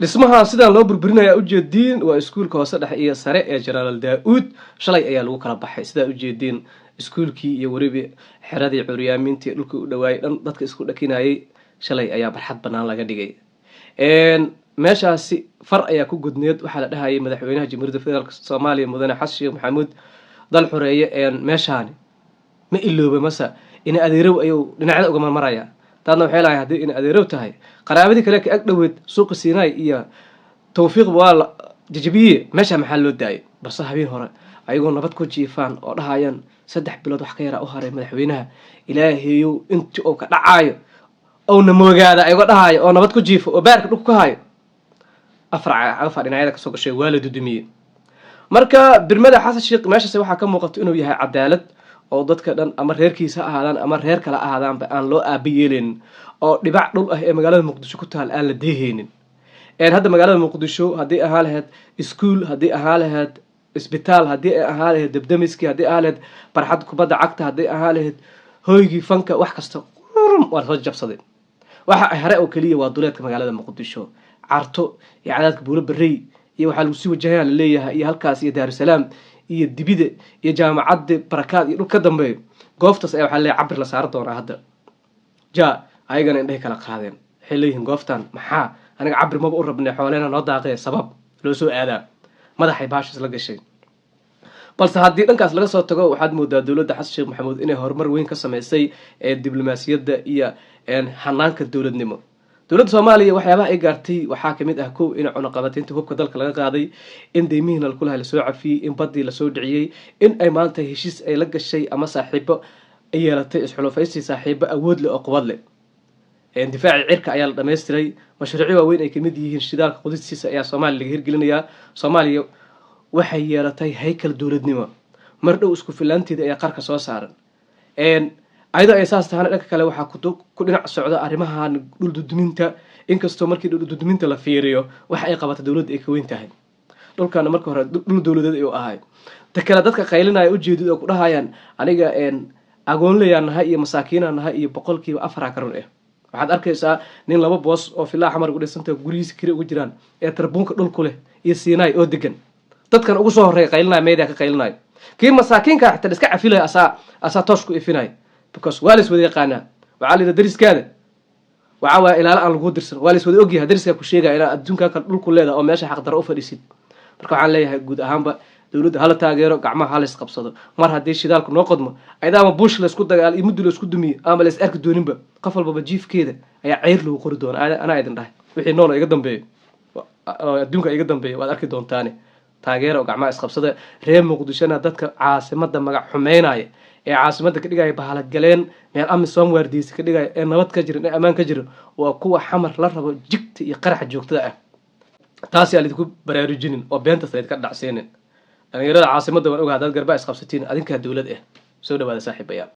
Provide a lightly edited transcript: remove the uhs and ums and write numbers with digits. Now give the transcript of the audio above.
dhismaha sidaan loo burburinayaa ujeediin waa iskuulka hoose dhexe iyo sare ee Generaal Daawud shalay ayaa lagu kala baxay sidaa ujeediin iskuulkii iyo waribi xiradii curyaamintii dhulka u dhawaayay dhan dadka isku dhakinayay shalay ayaa barxad banaan laga dhigay meeshaasi far ayaa ku gudneed waxa la dhahayay madaxweynaha Jamhuuriyadda Federaalka Soomaaliya mudane Xasan Sheekh Maxamuud dal xureeye meeshaan ma ilooba masa in adeerow ayuu dhinacyada uga maraya taadna waxay lahayd hadii in adeerow tahay qaraabadii kale ka ag dhaweed suuqa Siinay iyo Tawfiiq waa jajabiye meesha maxaa loo daayay balse habeen hore ayagoo nabad ku jiifaan oo dhahayaan 3 bilood wax ka yara u haray madaxweynaha ilaahayow intii uu ka dhacayo oo namogaada ayagoo dhahayo oo nabad ku jiifo oo baarka dhulka ka hayo afar dhinacyada ka soo gashay waalid dumiye marka birmada Xasan Sheekh meeshaas waxa ka muuqato inuu yahay cadaalad oo dadka dhan ama reerkiisa ahaadaan ama reer kala ahaadaan aan loo aabiyeelin oo dhibac dhul ah ee magaalada Muqdisho ku taal aan la deeheenin hadda magaalada Muqdisho hadii ahaa lahayd iskuul hadii ahaa lahayd isbitaal hadii ahaa lahayd dabdamiski hadii ahaa lahayd barxad kubadda cagta hadii ahaa lahayd hoygii fanka wax kasta waa soo jabsaday waxa ay hore oo kaliya waa duleedka magaalada Muqdisho carto iyo cadaadka buulo barrey iyo waxa lagu sii wajahaan leeyahay iyo halkaas iyo Daarusalaam iyo dibida iyo jaamacadda barakaad iyo dhulka dambe gooftaas ay waxa leeyahay cabir la saar doona hadda ayagana indhahay kala qaadeen waxay leeyihiin gooftan maxaa aniga cabir maba u rabnay xoolena noo daaqay sabab loo soo aadaa madaxay baashis la gashay balse haddii dhankaas laga soo tago waxaad moodaa dawladda Xasan Sheekh Maxamuud inay horumar weyn ka sameysay diblomaasiyadda iyo hanaanka dawladnimo dawladda Soomaaliya waxyaabaha ay gaartay waxaa kamid ah koow in cunaqabataynta hubka dalka laga qaaday in deymihiina la soo cafiyay in badii la soo dhiciyay in ay maanta heshiis ay la gashay ama saaxiibo ay yeelatay isxulufaysi saaxiibo awood leh oo quwad leh difaaci cirka ayaa la dhameystiray mashruucyo waaweyn ay kamid yihiin shidaalka qodistiisa ayaa Soomaaliya laga hirgelinayaa Soomaaliya waxay yeelatay haykal dawladnimo mar dhow isku filaanteeda ayaa qarka soo saaran ayada ay saas tahay dhanka kale waxa ku dhinac socda arrimahan dhul duduminta inkastoo markii dhul duduminta la fiiriyo waxa ay qabatay dawladda ay ka weyn tahay dhulkana markii hore dhul dawladeed ay u ahay takala dadka qaylinaya u jeedid oo ku dhahayaan aniga agoon leeyanahay iyo masaakiinanahay iyo 4% karoon waxaad arkaysaa nin laba boos oo filaa xamar ugu dhisantay gurigiisa kire ugu jiraan tarbuunka dhulku leh iyo Siinay oo degan dadkan ugu soo horeey qaylinaya meedia ka qaylinaya kii masaakiinka xitaa iska cafilay asa toosku ifinay because waalis wada yaqaana waxa la dariskaada waxa waa ilaala aan lagu dirsan waalis wada ogyahay dariska ku sheegay in adduunka ka dhulku leedahay oo meesha xaq daro u fadhiisid marka waxaan leeyahay guud ahaanba dawladda hala taageero gacmaha hala isqabsado mar hadii shidaalku noo qodmo aydaama bush la isku dagaal iyo muddo la isku dumiyo ama la is arki dooninba qof walba jiifkeeda ayaa ceyr lagu qori doona ana idin dhahay wixii nool iga dambeeyo adduunka iga dambeeyo waad arki doontaan taageero gacmaha isqabsada reer Muqdishona dadka caasimadda magac xumeynaya caasimadda ka dhigay bahala galeen meel amisom waardiisa ka dhigay nabad ka jirin amaan ka jirin waa kuwa xamar la rabo jigta iyo qarax joogtada ah taasi aan idinku baraarujinin oo beenta sayd ka dhacseenin dhalinyarada caasimadda waan ogahay dad garba isqabsatiin adinka dawlad soo dhawaada saaxiibayaal